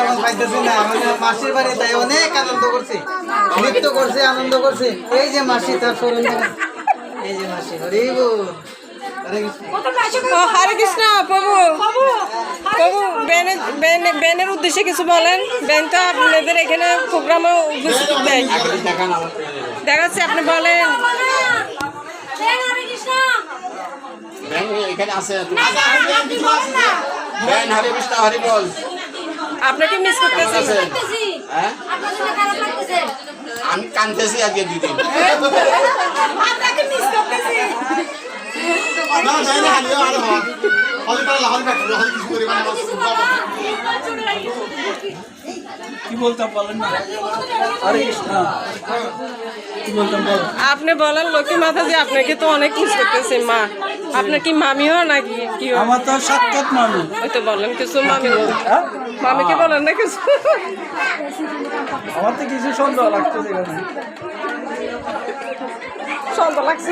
এখন পাইতেছি না মাসির বাড়ি তাই অনেক আনন্দ করছে নৃত্য করছে আনন্দ করছে এই যে মাসি তার শরীর এই যে মাসি হরি বল হরে কৃষ্ণ প্রভু প্রভু ব্যানের উদ্দেশ্যে কিছু বলেন ব্যান তো আপনাদের এখানে প্রোগ্রামে উপস্থিত দেয় দেখাচ্ছে আপনি বলেন এখানে আছে বেন হরে কৃষ্ণ হরি বল আপনাকে মিস করতেছেন হ্যাঁ আমি কানতেছি আজকে দুদিন আপনাকে মিস করতেছি কি বলতাম বলেন না হরে কৃষ্ণ কি বলতাম বল আপনি বলেন লক্ষ্মী মাতাজি আপনাকে তো অনেক মিস করতেছে মা আপনার কি মামি হয় নাকি কি আমার তো সাক্ষাৎ মামি ওই তো বলেন কিছু মামি মামিকে বলেন না কিছু আমার তো কিছু সন্দেহ লাগতেছে সন্দেহ লাগছে